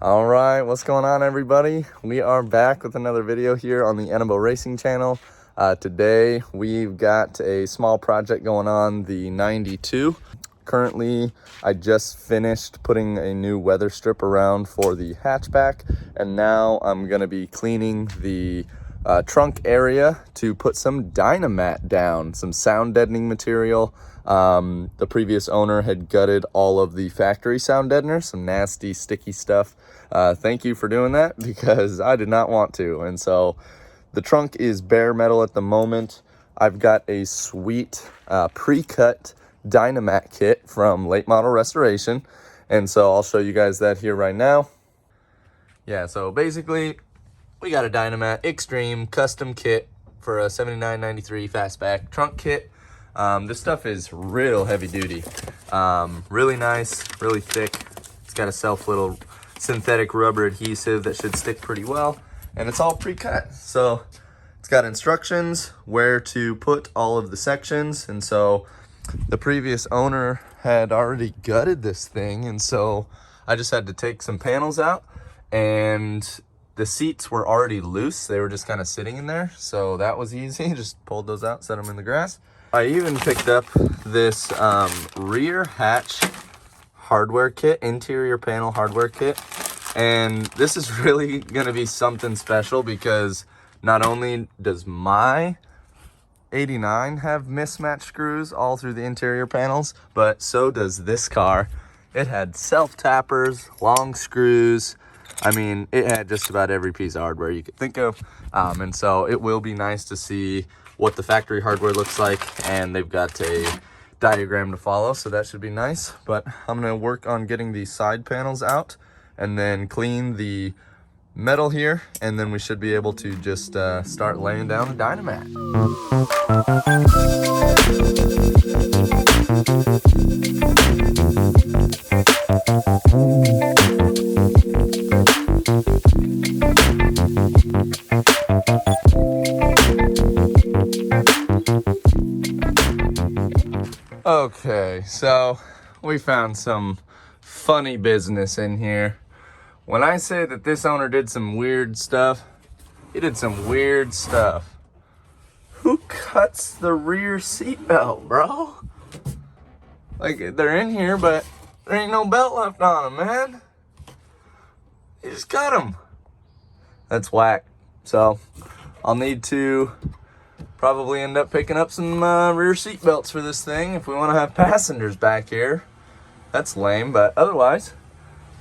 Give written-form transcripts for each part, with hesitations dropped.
All right, what's going on, everybody? We are back with another video here on the Enebo Racing channel. Today we've got a small project going on, the 92. Currently, I just finished putting a new weather strip around for the hatchback, and now I'm gonna be cleaning the trunk area to put some Dynamat down, some sound deadening material. The previous owner had gutted all of the factory sound deadeners, some nasty sticky stuff. Thank you for doing that, because I did not want to. And so the trunk is bare metal at the moment. I've got a sweet pre-cut Dynamat kit from Late Model Restoration, and so I'll show you guys that here right now. Yeah, so basically we got a Dynamat XTREME custom kit for a 7993 fastback trunk kit. This stuff is real heavy duty, really nice, really thick. It's got a self little synthetic rubber adhesive that should stick pretty well, and it's all pre-cut. So it's got instructions where to put all of the sections, and so the previous owner had already gutted this thing, and so I just had to take some panels out, and the seats were already loose. They were just kind of sitting in there, so that was easy. Just pulled those out, set them in the grass. I even picked up this rear hatch hardware kit, interior panel hardware kit, and this is really gonna be something special, because not only does my 89 have mismatched screws all through the interior panels, but so does this car. It had self-tappers, long screws. I mean, it had just about every piece of hardware you could think of, and so it will be nice to see what the factory hardware looks like, and they've got a diagram to follow, so that should be nice. But I'm gonna work on getting the side panels out and then clean the metal here, and then we should be able to just start laying down the Dynamat. Okay, so we found some funny business in here. When I say that this owner did some weird stuff, he did some weird stuff. Who cuts the rear seat belt, bro? Like, they're in here, but there ain't no belt left on them, man. You just cut them. That's whack. So I'll need to probably end up picking up some rear seat belts for this thing if we want to have passengers back here. That's lame, but otherwise,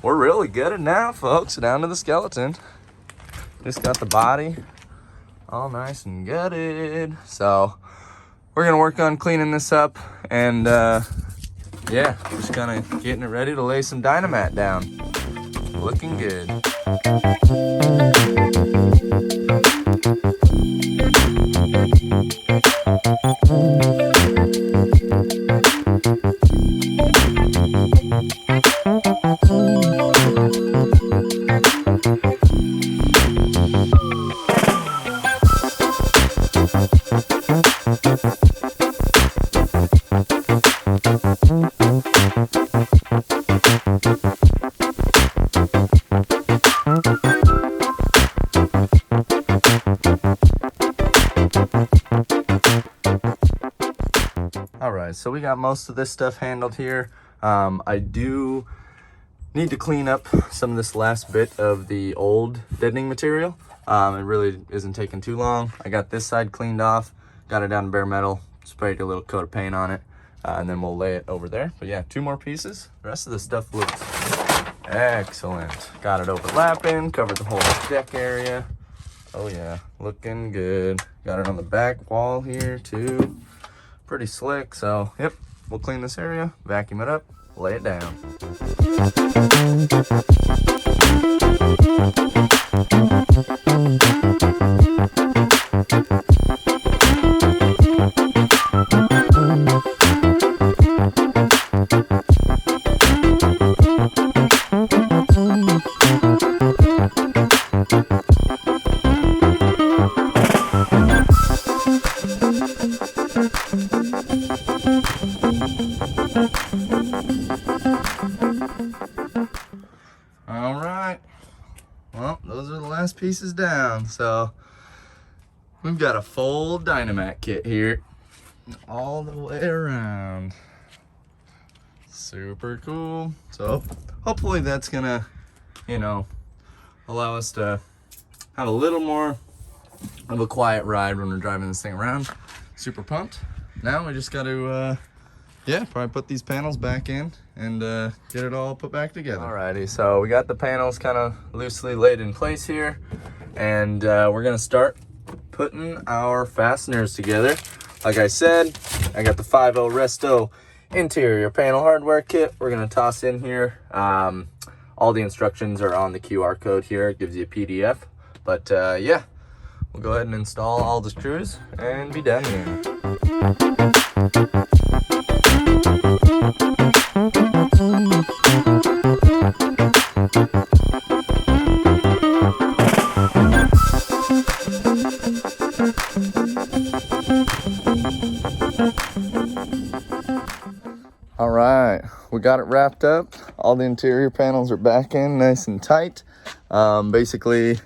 we're really gutted now, folks, down to the skeleton. Just got the body all nice and gutted. So we're gonna work on cleaning this up, and yeah, just kind of getting it ready to lay some Dynamat down. Looking good. Alright, so we got most of this stuff handled here. I do need to clean up some of this last bit of the old deadening material. It really isn't taking too long. I got this side cleaned off, got it down to bare metal, sprayed a little coat of paint on it, and then we'll lay it over there. But yeah, 2 more pieces. The rest of the stuff looks excellent. Got it overlapping, covered the whole deck area. Oh yeah, looking good. Got it on the back wall here too. Pretty slick. So yep, we'll clean this area, vacuum it up, lay it down. All right, those are the last pieces down. So we've got a full Dynamat kit here all the way around. Super cool. So hopefully that's gonna, you know, allow us to have a little more of a quiet ride when we're driving this thing around. Super pumped. Now we just got to yeah, probably put these panels back in and get it all put back together. Alrighty, so we got the panels kind of loosely laid in place here, and we're gonna start putting our fasteners together. Like I said, I got the 5.0 Resto interior panel hardware kit. We're gonna toss in here. All the instructions are on the QR code here. It gives you a PDF. But yeah, we'll go ahead and install all the screws and be done here. All right, we got it wrapped up. All the interior panels are back in nice and tight. Basically,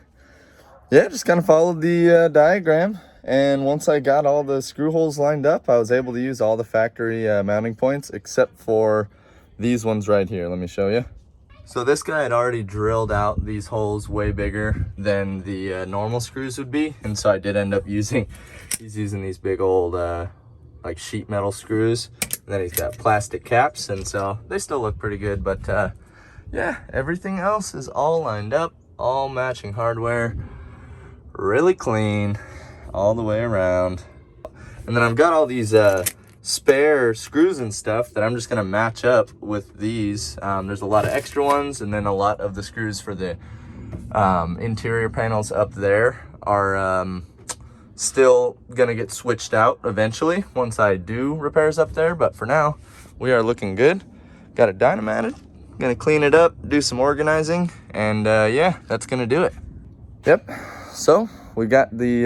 yeah, just kind of followed the diagram. And once I got all the screw holes lined up, I was able to use all the factory mounting points except for these ones right here. Let me show you. So this guy had already drilled out these holes way bigger than the normal screws would be. And so I did end up using, he's using these big old like sheet metal screws. And then he's got plastic caps, and so they still look pretty good. But yeah, everything else is all lined up, all matching hardware, really clean all the way around. And then I've got all these spare screws and stuff that I'm just gonna match up with these. There's a lot of extra ones, and then a lot of the screws for the interior panels up there are still gonna get switched out eventually once I do repairs up there. But for now, we are looking good. Got it Dynamated, gonna clean it up, do some organizing, and yeah, that's gonna do it. Yep, so we got the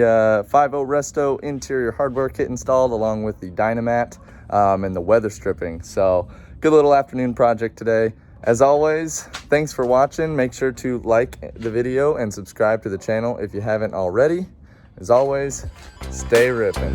5.0 Resto interior hardware kit installed along with the Dynamat and the weather stripping. So good little afternoon project today. As always, thanks for watching. Make sure to like the video and subscribe to the channel if you haven't already. As always, stay ripping.